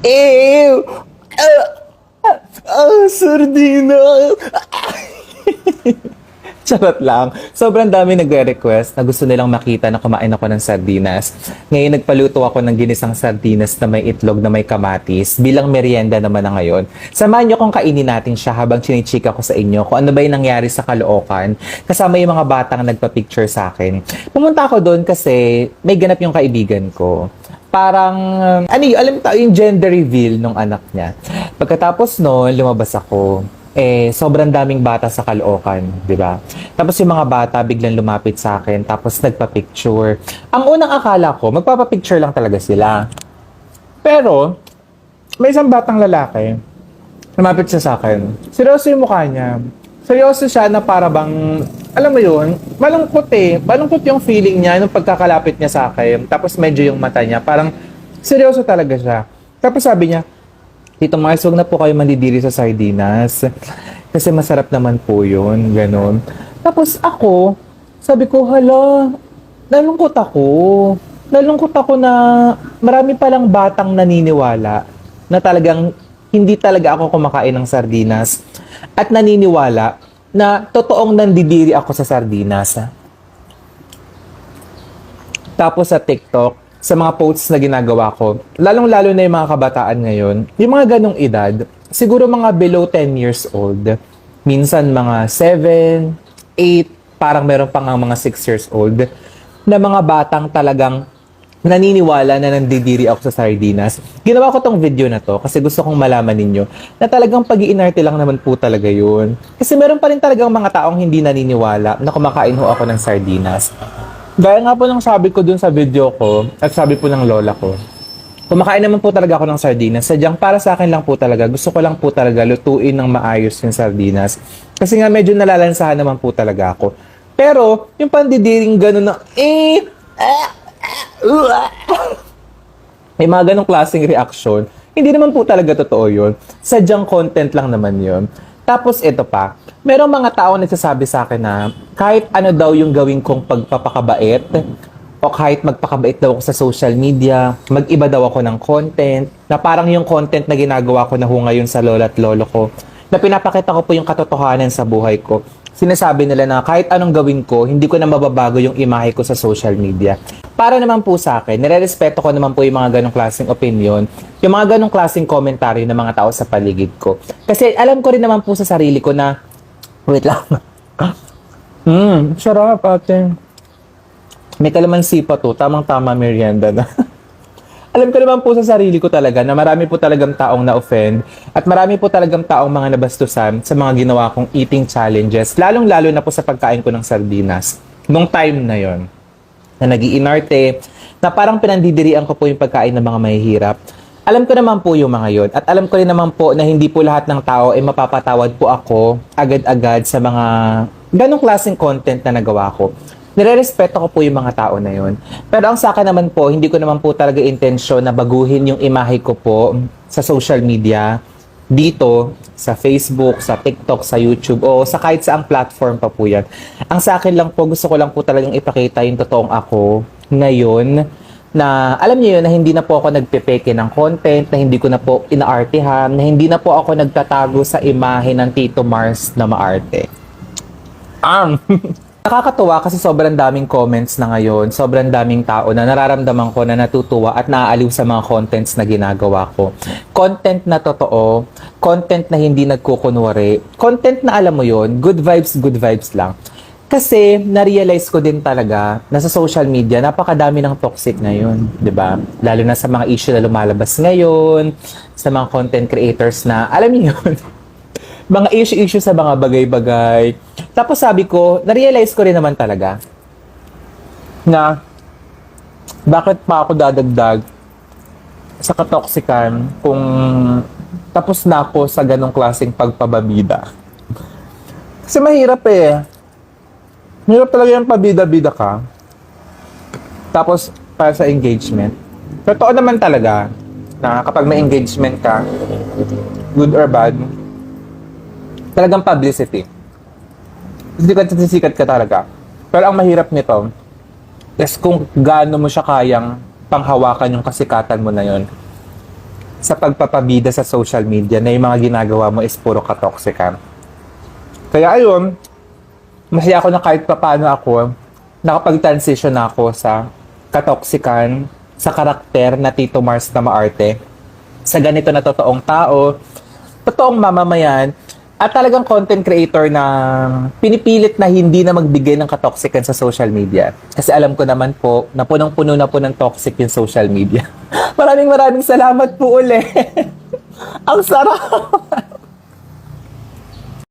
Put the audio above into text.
Ew! Sardina! Charot lang. Sobrang dami nagre-request na gusto nilang makita na kumain ako ng sardinas. Ngayon nagpaluto ako ng ginisang sardinas na may itlog na may kamatis bilang merienda naman na ngayon. Samahan niyo kung kainin natin siya habang chinichika ko sa inyo kung ano ba yung nangyari sa Caloocan kasama yung mga batang nagpa-picture sa akin. Pumunta ako doon kasi may ganap yung kaibigan ko. Parang, alam mo yung gender reveal ng anak niya. Pagkatapos noon, lumabas ako. Sobrang daming bata sa Caloocan, di ba? Tapos yung mga bata biglang lumapit sa akin, tapos nagpa-picture. Ang unang akala ko, magpapa-picture lang talaga sila. Pero, may isang batang lalaki, lumapit siya sa akin. Seryoso yung mukha niya. Seryoso siya na para bang, alam mo yun, malungkot eh. Malungkot yung feeling niya nung pagkakalapit niya sa akin. Tapos medyo yung mata niya, parang seryoso talaga siya. Tapos sabi niya, Tito Mars, huwag na po kayo mandidiri sa sardinas. Kasi masarap naman po yun, ganun. Tapos ako, sabi ko, hala, nalungkot ako. Nalungkot ako na marami palang batang naniniwala na talagang hindi talaga ako kumakain ng sardinas. At naniniwala na totoong nandidiri ako sa sardinas. Tapos sa TikTok, sa mga posts na ginagawa ko, lalong-lalo na yung mga kabataan ngayon, yung mga ganong edad, siguro mga below 10 years old, minsan mga 7, 8, parang meron pa nga mga 6 years old, na mga batang talagang naniniwala na nandidiri ako sa sardinas. Ginawa ko tong video na to kasi gusto kong malaman ninyo na talagang pag-iinarte lang naman po talaga yun. Kasi meron pa rin talagang mga taong hindi naniniwala na kumakain ho ako ng sardinas. Gaya nga po ng sabi ko dun sa video ko at sabi po ng lola ko, kumakain naman po talaga ako ng sardinas. Sadyang para sa akin lang po talaga, gusto ko lang po talaga lutuin ng maayos yung sardinas. Kasi nga medyo nalalansahan naman po talaga ako. Pero, yung pandidiring gano'n na, may mga ganong klaseng reaction, hindi naman po talaga totoo yun. Sadyang content lang naman yun. Tapos ito pa, merong mga tao nagsasabi sa akin na kahit ano daw yung gawin kong pagpapakabait o kahit magpakabait daw ako sa social media, mag-iba daw ako ng content, na parang yung content na ginagawa ko na ho ngayon sa lola at lolo ko, na pinapakita ko po yung katotohanan sa buhay ko. Sinasabi nila na kahit anong gawin ko, hindi ko na mababago yung imahe ko sa social media. Para naman po sa akin, nire-respeto ko naman po yung mga ganong klaseng opinion, yung mga ganong klaseng komentaryo ng mga tao sa paligid ko. Kasi alam ko rin naman po sa sarili ko na, wait lang. Sarap ate. May kalamansi pa to, tamang-tama merienda na. Alam ko naman po sa sarili ko talaga na marami po talagang taong na-offend at marami po talagang taong mga nabastusan sa mga ginawa kong eating challenges, lalong-lalo na po sa pagkain ko ng sardinas. Nung time na yon na nag-iinarte, na parang pinandidirian ko po yung pagkain ng mga mahihirap. Alam ko naman po yung mga yon at alam ko rin naman po na hindi po lahat ng tao ay mapapatawad po ako agad-agad sa mga ganong klaseng content na nagawa ko. Nire-respeto ko po yung mga tao na yon. Pero ang sa akin naman po, hindi ko naman po talaga intensyon na baguhin yung imahe ko po sa social media, dito, sa Facebook, sa TikTok, sa YouTube, o sa kahit saang platform pa po yan. Ang sa akin lang po, gusto ko lang po talagang ipakita yung totoong ako ngayon, na alam niyo yun, na hindi na po ako nagpepeke ng content, na hindi ko na po inaartehan, na hindi na po ako nagtatago sa imahe ng Tito Mars na maarte. Nakakatuwa kasi sobrang daming comments na ngayon, sobrang daming tao na nararamdaman ko na natutuwa at naaaliw sa mga contents na ginagawa ko. Content na totoo, content na hindi nagkukunwari, content na alam mo yon, good vibes lang. Kasi na-realize ko din talaga na sa social media, napakadami ng toxic ngayon, di ba? Lalo na sa mga issue na lumalabas ngayon, sa mga content creators na, alam niyo yun, mga issue sa mga bagay-bagay. Tapos sabi ko, na-realize ko rin naman talaga na bakit pa ako dadagdag sa katoksikan kung tapos na ako sa ganong klaseng pagpababida. Kasi mahirap eh. Mahirap talaga yung pabida-bida ka. Tapos, para sa engagement. Totoo naman talaga na kapag may engagement ka, good or bad, talagang publicity. Sikat ka talaga. Pero ang mahirap nito is kung gaano mo siya kayang panghawakan yung kasikatan mo na yon sa pagpapabida sa social media na yung mga ginagawa mo is puro katoksikan. Kaya ayun, masaya ako na kahit papaano ako, nakapag-transition na ako sa katoksikan, sa karakter na Tito Mars na maarte, sa ganito na totoong tao, totoong mamamayan, at talagang content creator na pinipilit na hindi na magbigay ng katoksikan sa social media. Kasi alam ko naman po na punong-puno na po ng toxic yung social media. Maraming salamat po ulit. Ang sarap!